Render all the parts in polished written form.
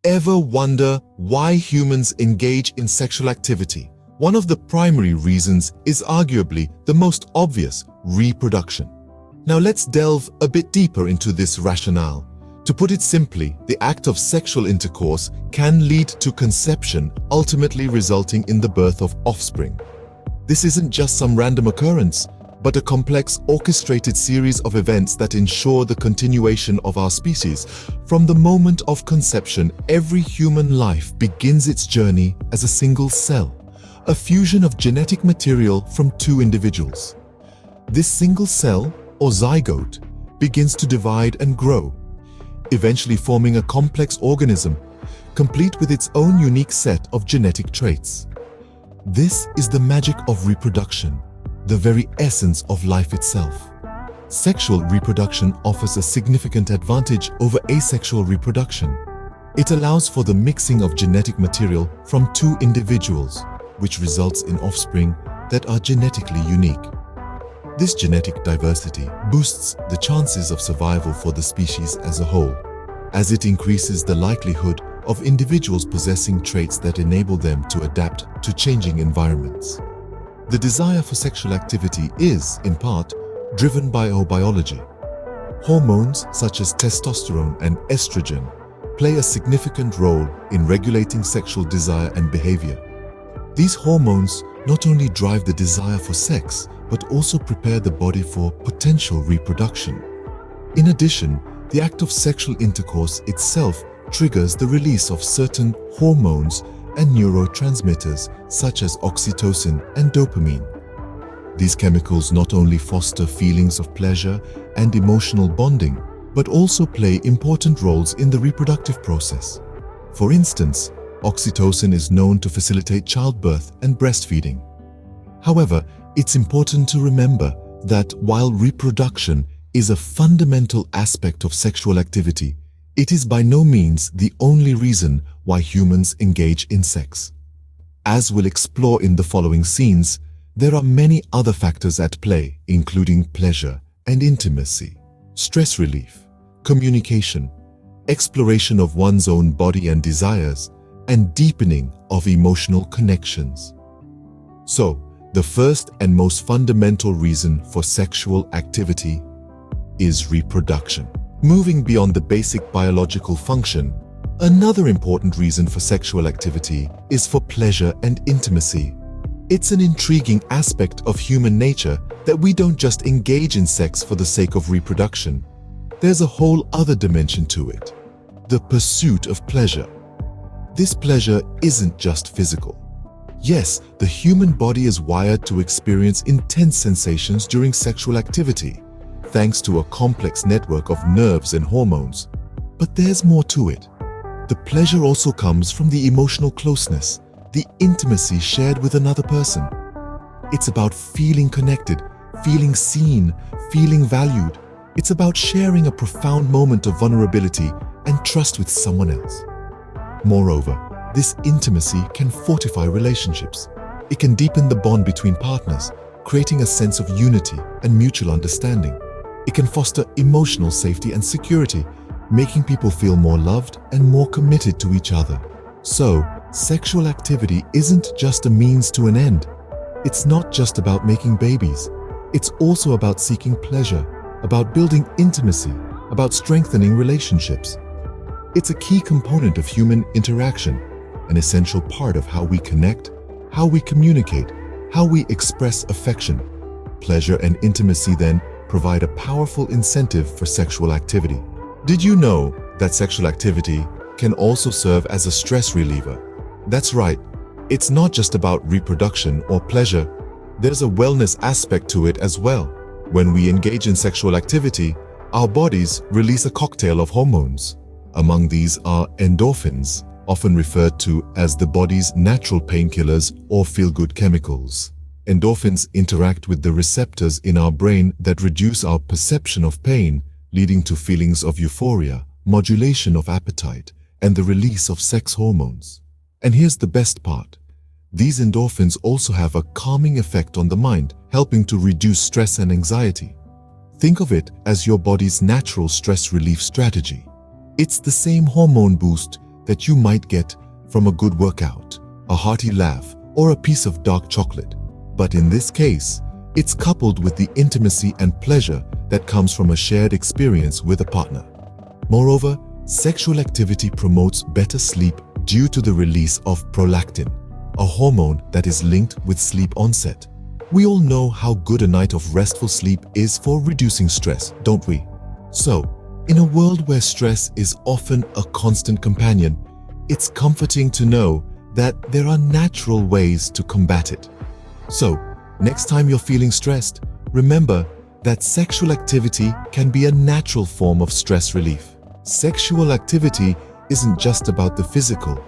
ever wonder why humans engage in sexual activity? One of the primary reasons is arguably the most obvious: reproduction. Now let's delve a bit deeper into this rationale. To put it simply, the act of sexual intercourse can lead to conception, ultimately resulting in the birth of offspring. This isn't just some random occurrence, but a complex, orchestrated series of events that ensure the continuation of our species. From the moment of conception, every human life begins its journey as a single cell, a fusion of genetic material from two individuals. This single cell, or zygote, begins to divide and grow, eventually forming a complex organism, complete with its own unique set of genetic traits. This is the magic of reproduction, the very essence of life itself. Sexual reproduction offers a significant advantage over asexual reproduction. It allows for the mixing of genetic material from two individuals, which results in offspring that are genetically unique. This genetic diversity boosts the chances of survival for the species as a whole, as it increases the likelihood of individuals possessing traits that enable them to adapt to changing environments. The desire for sexual activity is, in part, driven by our biology. Hormones such as testosterone and estrogen play a significant role in regulating sexual desire and behavior. These hormones not only drive the desire for sex, but also prepare the body for potential reproduction. In addition, the act of sexual intercourse itself triggers the release of certain hormones and neurotransmitters such as oxytocin and dopamine. These chemicals not only foster feelings of pleasure and emotional bonding, but also play important roles in the reproductive process. For instance, oxytocin is known to facilitate childbirth and breastfeeding. However, it's important to remember that while reproduction is a fundamental aspect of sexual activity, it is by no means the only reason why humans engage in sex. As we'll explore in the following scenes, there are many other factors at play, including pleasure and intimacy, stress relief, communication, exploration of one's own body and desires, and deepening of emotional connections. So, the first and most fundamental reason for sexual activity is reproduction. Moving beyond the basic biological function, another important reason for sexual activity is for pleasure and intimacy. It's an intriguing aspect of human nature that we don't just engage in sex for the sake of reproduction. There's a whole other dimension to it: the pursuit of pleasure. This pleasure isn't just physical. Yes, the human body is wired to experience intense sensations during sexual activity, thanks to a complex network of nerves and hormones. But there's more to it. The pleasure also comes from the emotional closeness, the intimacy shared with another person. It's about feeling connected, feeling seen, feeling valued. It's about sharing a profound moment of vulnerability and trust with someone else. Moreover, this intimacy can fortify relationships. It can deepen the bond between partners, creating a sense of unity and mutual understanding. It can foster emotional safety and security, making people feel more loved and more committed to each other. So, sexual activity isn't just a means to an end. It's not just about making babies. It's also about seeking pleasure, about building intimacy, about strengthening relationships. It's a key component of human interaction, an essential part of how we connect, how we communicate, how we express affection. Pleasure and intimacy then provide a powerful incentive for sexual activity. Did you know that sexual activity can also serve as a stress reliever? That's right. It's not just about reproduction or pleasure. There's a wellness aspect to it as well. When we engage in sexual activity, our bodies release a cocktail of hormones. Among these are endorphins, often referred to as the body's natural painkillers or feel-good chemicals. Endorphins interact with the receptors in our brain that reduce our perception of pain, leading to feelings of euphoria, modulation of appetite, and the release of sex hormones. And here's the best part. These endorphins also have a calming effect on the mind, helping to reduce stress and anxiety. Think of it as your body's natural stress relief strategy. It's the same hormone boost that you might get from a good workout, a hearty laugh, or a piece of dark chocolate. But in this case, it's coupled with the intimacy and pleasure that comes from a shared experience with a partner. Moreover, sexual activity promotes better sleep due to the release of prolactin, a hormone that is linked with sleep onset. We all know how good a night of restful sleep is for reducing stress, don't we? So, in a world where stress is often a constant companion, it's comforting to know that there are natural ways to combat it. So, next time you're feeling stressed, remember that sexual activity can be a natural form of stress relief. Sexual activity isn't just about the physical.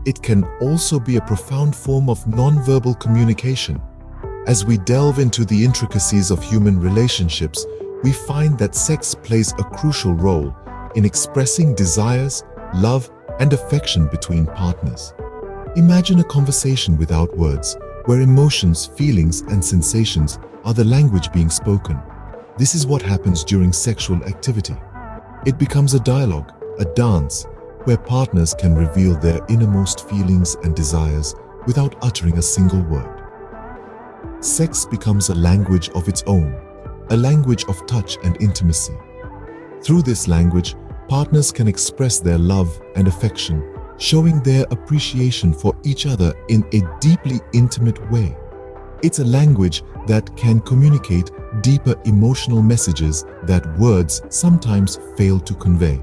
It can also be a profound form of non-verbal communication. As we delve into the intricacies of human relationships, we find that sex plays a crucial role in expressing desires, love, and affection between partners. Imagine a conversation without words, where emotions, feelings, and sensations are the language being spoken. This is what happens during sexual activity. It becomes a dialogue, a dance, where partners can reveal their innermost feelings and desires without uttering a single word. Sex becomes a language of its own, a language of touch and intimacy. Through this language, partners can express their love and affection, showing their appreciation for each other in a deeply intimate way. It's a language that can communicate deeper emotional messages that words sometimes fail to convey.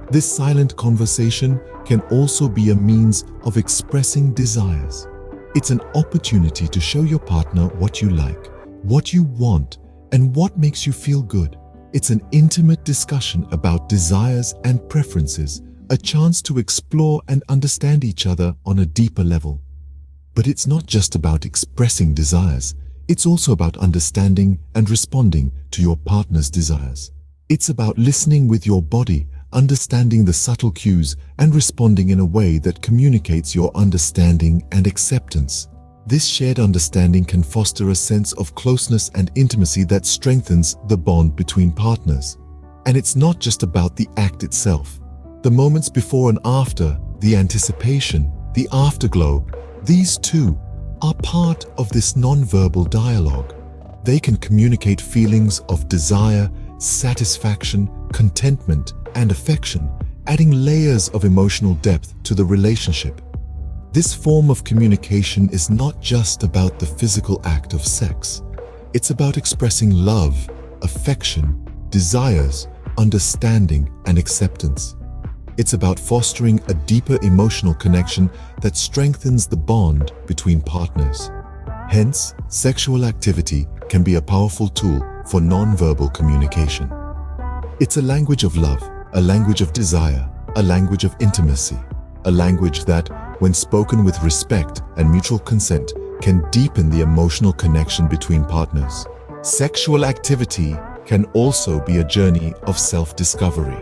This silent conversation can also be a means of expressing desires. It's an opportunity to show your partner what you like, what you want, and what makes you feel good. It's an intimate discussion about desires and preferences, a chance to explore and understand each other on a deeper level. But it's not just about expressing desires. It's also about understanding and responding to your partner's desires. It's about listening with your body, understanding the subtle cues, and responding in a way that communicates your understanding and acceptance. This shared understanding can foster a sense of closeness and intimacy that strengthens the bond between partners. And it's not just about the act itself. The moments before and after, the anticipation, the afterglow, these too are part of this non-verbal dialogue. They can communicate feelings of desire, satisfaction, contentment, and affection, adding layers of emotional depth to the relationship. This form of communication is not just about the physical act of sex. It's about expressing love, affection, desires, understanding, and acceptance. It's about fostering a deeper emotional connection that strengthens the bond between partners. Hence, sexual activity can be a powerful tool for non-verbal communication. It's a language of love, a language of desire, a language of intimacy, a language that, when spoken with respect and mutual consent, can deepen the emotional connection between partners. Sexual activity can also be a journey of self-discovery.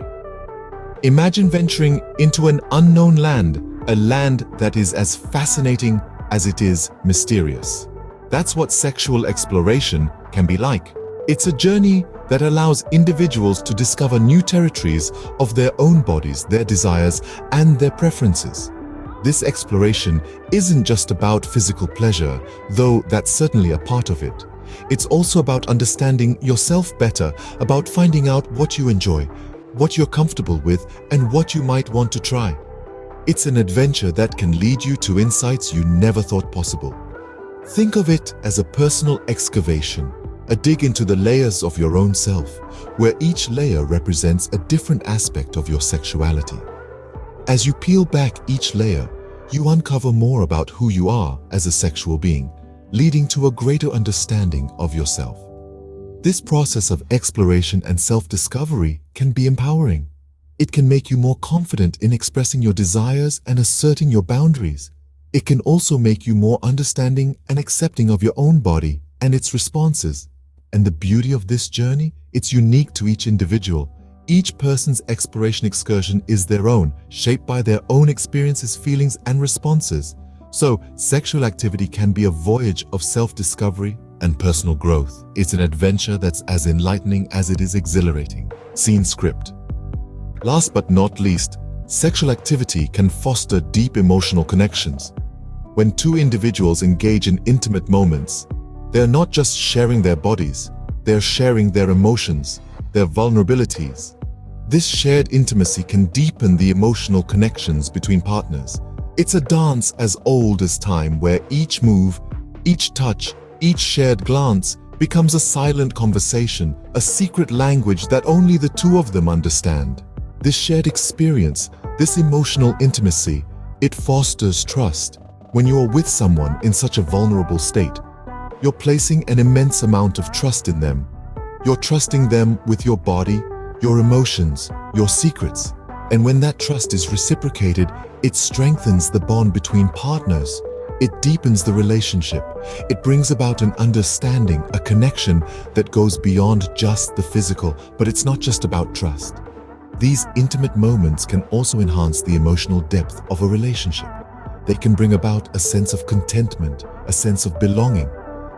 Imagine venturing into an unknown land, a land that is as fascinating as it is mysterious. That's what sexual exploration can be like. It's a journey that allows individuals to discover new territories of their own bodies, their desires, and their preferences. This exploration isn't just about physical pleasure, though that's certainly a part of it. It's also about understanding yourself better, about finding out what you enjoy, what you're comfortable with, and what you might want to try. It's an adventure that can lead you to insights you never thought possible. Think of it as a personal excavation, a dig into the layers of your own self, where each layer represents a different aspect of your sexuality. As you peel back each layer, you uncover more about who you are as a sexual being, leading to a greater understanding of yourself. This process of exploration and self-discovery can be empowering. It can make you more confident in expressing your desires and asserting your boundaries. It can also make you more understanding and accepting of your own body and its responses. And the beauty of this journey, it's unique to each individual. Each person's exploration excursion is their own, shaped by their own experiences, feelings, and responses. So, sexual activity can be a voyage of self-discovery and personal growth. It's an adventure that's as enlightening as it is exhilarating. Scene script. Last but not least, Sexual activity can foster deep emotional connections. When two individuals engage in intimate moments, they are not just sharing their bodies, they are sharing their emotions, their vulnerabilities. This shared intimacy can deepen the emotional connections between partners. It's a dance as old as time where each move, each touch, each shared glance becomes a silent conversation, a secret language that only the two of them understand. This shared experience, this emotional intimacy, it fosters trust. When you are with someone in such a vulnerable state, you're placing an immense amount of trust in them. You're trusting them with your body, your emotions, your secrets. And when that trust is reciprocated, it strengthens the bond between partners. It deepens the relationship. It brings about an understanding, a connection that goes beyond just the physical, but it's not just about trust. These intimate moments can also enhance the emotional depth of a relationship. They can bring about a sense of contentment, a sense of belonging.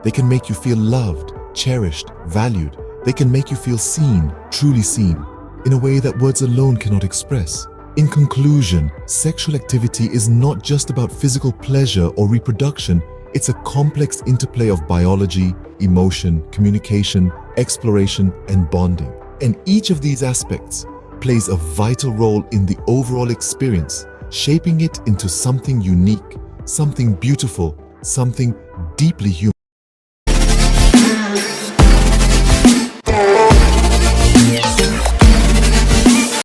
They can make you feel loved, cherished, valued. They can make you feel seen, truly seen, in a way that words alone cannot express. In conclusion, sexual activity is not just about physical pleasure or reproduction. It's a complex interplay of biology, emotion, communication, exploration, and bonding. And each of these aspects plays a vital role in the overall experience, shaping it into something unique, something beautiful, something deeply human.